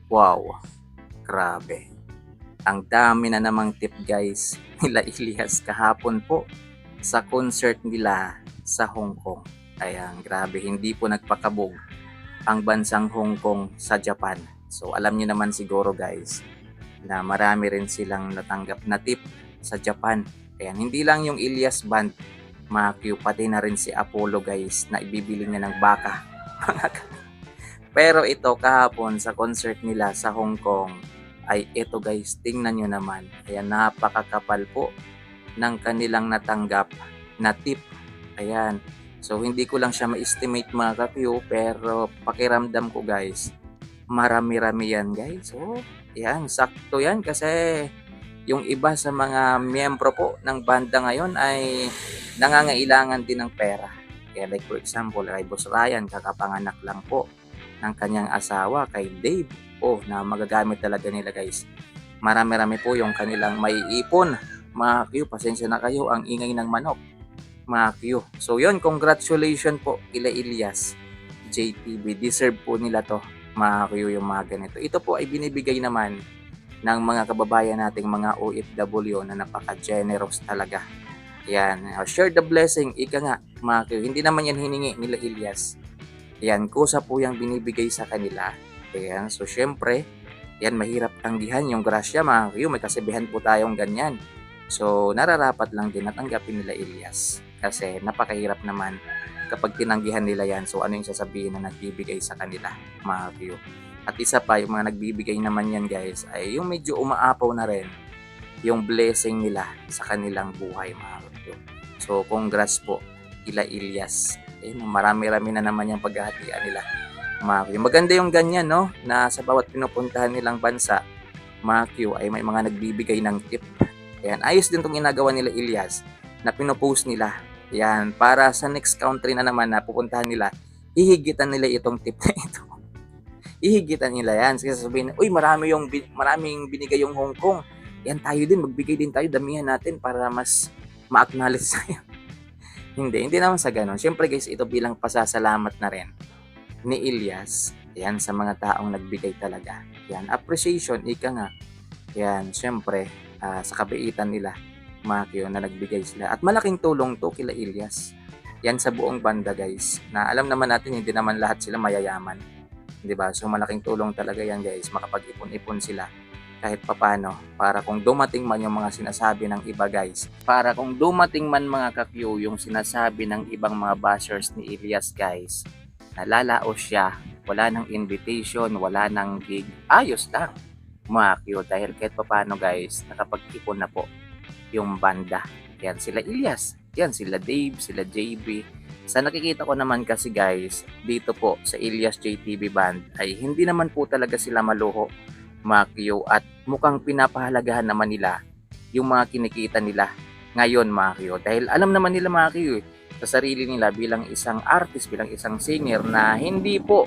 Wow, grabe. Ang dami na namang tip guys nila Ilyas kahapon po sa concert nila sa Hong Kong. Ayan, grabe, hindi po nagpakabog ang bansang Hong Kong sa Japan. So alam niyo naman siguro guys na marami rin silang natanggap na tip sa Japan. Ayan, hindi lang yung Ilyas Band, mga Q, pati na rin si Apollo guys na ibibili niya ng baka. Pero ito kahapon sa concert nila sa Hong Kong ay ito guys, tingnan nyo naman. Ayan, napakakapal po ng kanilang natanggap na tip. Ayan. So hindi ko lang siya ma-estimate mga ka-Q, pero pakiramdam ko guys, marami-rami yan guys. So, yan, sakto yan kasi yung iba sa mga miyembro po ng banda ngayon ay nangangailangan din ng pera. Kaya like for example, kay Boss Ryan, kakapanganak lang po ng kanyang asawa, kay Dave, na magagamit talaga nila guys. Marami-rami po yung kanilang maiipon. Mga Q, pasensya na kayo, ang ingay ng manok. Mga Q. So yun, congratulations po kila Ilyas, JTB. Deserve po nila to, mga Q, yung mga ganito. Ito po ay binibigay naman ng mga kababayan nating mga OFW na napaka-generous talaga. Yan, share the blessing, ika nga, mga Q. Hindi naman yan hiningi nila Ilyas. Yan, kusa po yung binibigay sa kanila. Ayan, so syempre, yan, mahirap tanggihan yung grasya, mga Q. May kasibihan po tayong ganyan. So, nararapat lang din na tanggapin nila Ilyas. Kasi napakahirap naman kapag tinanggihan nila yan. So, ano yung sasabihin na nagbibigay sa kanila, mga Q. At isa pa, yung mga nagbibigay naman yan guys, ay yung medyo umaapaw na rin yung blessing nila sa kanilang buhay, mga Q. So, congrats po kila Ilyas. Marami-rami na naman yung paghahatian nila, mga Q. Maganda yung ganyan, no? Na sa bawat pinupuntahan nilang bansa, mga Q, ay may mga nagbibigay ng tip. Ayan, ayos din itong ginagawa nila Ilyas na pinopost nila. Ayan, para sa next country na naman na pupuntahan nila, ihigitan nila itong tip na ito. Ihigitan nila yan. Kasi sasabihin, uy, maraming binigay yung Hong Kong. Yan, tayo din, magbigay din tayo, damihan natin para mas ma-acknowledge tayo. Hindi naman sa ganun. Siyempre guys, ito bilang pasasalamat na rin ni Ilyas, yan, sa mga taong nagbigay talaga. Yan, appreciation, ika nga. Yan, siyempre, sa kabaitan nila, mga Q, na nagbigay sila. At malaking tulong to kila Ilyas. Yan sa buong banda guys, na alam naman natin hindi naman lahat sila mayayaman. 'Di ba? So malaking tulong talaga yan guys, makapag-ipon-ipon sila kahit papano para kung dumating man yung mga sinasabi ng iba guys. Para kung dumating man mga ka-Q yung sinasabi ng ibang mga bashers ni Ilyas guys, nalalaos siya, wala nang invitation, wala nang gig, ayos lang mga Q, dahil kahit papano guys, nakapag-ipon na po yung banda. Yan sila Ilyas, yan sila Dave, sila JB. Sa nakikita ko naman kasi guys, dito po sa Ilyas JTB Band ay hindi naman po talaga sila maluho, mga Q, at mukhang pinapahalagahan naman nila yung mga kinikita nila ngayon, mga Q. Dahil alam naman nila, mga Q, sa sarili nila bilang isang artist, bilang isang singer na hindi po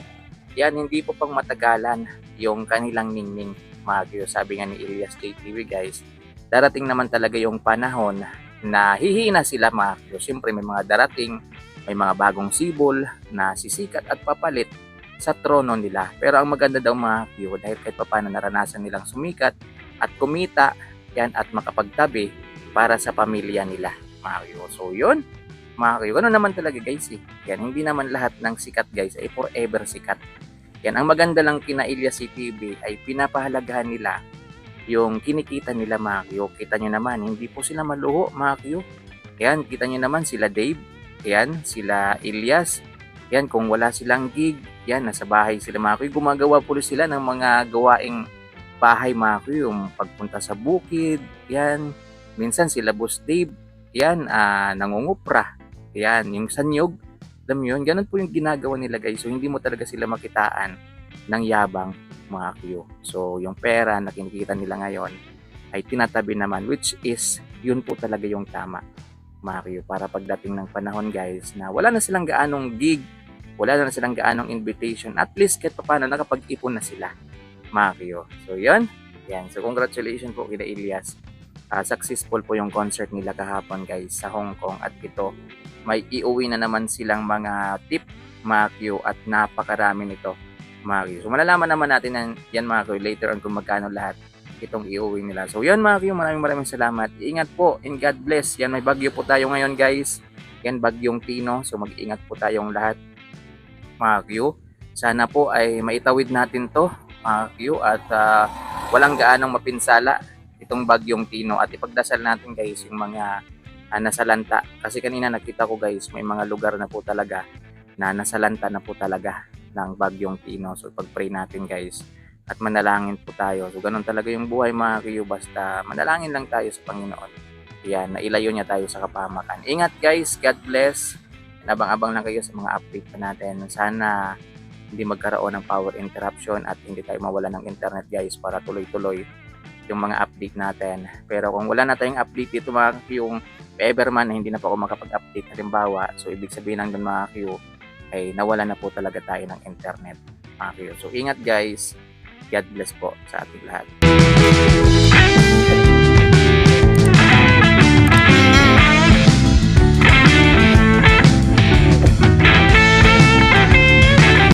pang matagalan yung kanilang ningning, mga Q. Sabi nga ni Ilyas JTB guys, darating naman talaga yung panahon na hihina sila, mga Q. Siyempre may mga darating, may mga bagong sibol na sisikat at papalit sa trono nila. Pero ang maganda daw, mga Q, dahil kahit papaano naranasan nilang sumikat at kumita yan at makapagtabi para sa pamilya nila, mga Q. So yun, mga Q, ano naman talaga guys eh. Yan, hindi naman lahat ng sikat guys ay forever sikat. Yan, ang maganda lang kina Ilyas CTV ay pinapahalagahan nila yung kinikita nila, mga Q. Kita nyo naman, hindi po sila maluho, mga Q. Yan, kita nyo naman sila Dave, yan, sila Ilyas. Yan, kung wala silang gig, yan, nasa bahay sila, mga Q. Gumagawa po sila ng mga gawaing bahay, mga Q. Yung pagpunta sa bukid, yan. Minsan sila Boss Dave, yan, nangungupra. Yan, yung sanyog, alam yun, ganun po yung ginagawa nila guys. So hindi mo talaga sila makitaan ng yabang, mga Q. So yung pera na kinikita nila ngayon ay tinatabi naman, which is yun po talaga yung tama, mga Q. Para pagdating ng panahon guys na wala na silang gaanong gig, wala na silang gaanong invitation, at least kahit paano nakapag-ipon na sila, mga Q. So yun, yan. So congratulations po kila Ilyas. Successful po yung concert nila kahapon guys sa Hong Kong, at ito may iuwi na naman silang mga tip, mga Q, at napakarami nito mga Q. So malalaman naman natin yan mga Q later on kung magkano lahat itong iuwi nila. So yan mga Q, maraming salamat. Ingat po and God bless. Yan, may bagyo po tayo ngayon guys. Yan, bagyong Tino. So mag-ingat po tayong lahat mga Q. Sana po ay maitawid natin to mga Q at walang gaanong mapinsala itong bagyong Tino at ipagdasal natin guys yung mga nasalanta. Kasi kanina nakita ko guys, may mga lugar na po talaga na nasalanta na po talaga ng bagyong Tino. So pag-pray natin guys at manalangin po tayo. So ganun talaga yung buhay mga Q, basta manalangin lang tayo sa Panginoon. Yan, nailayo niya tayo sa kapahamakan. Ingat guys, God bless. Abang-abang lang kayo sa mga update pa natin. Sana hindi magkaroon ng power interruption at hindi tayo mawala ng internet guys para tuloy-tuloy yung mga update natin. Pero kung wala na tayong update dito mga Q, yung ever man na hindi na po ako makapag-update halimbawa, so ibig sabihin lang dun mga Q ay nawala na po talaga tayo ng internet mga Q. So ingat guys, God bless po sa ating lahat.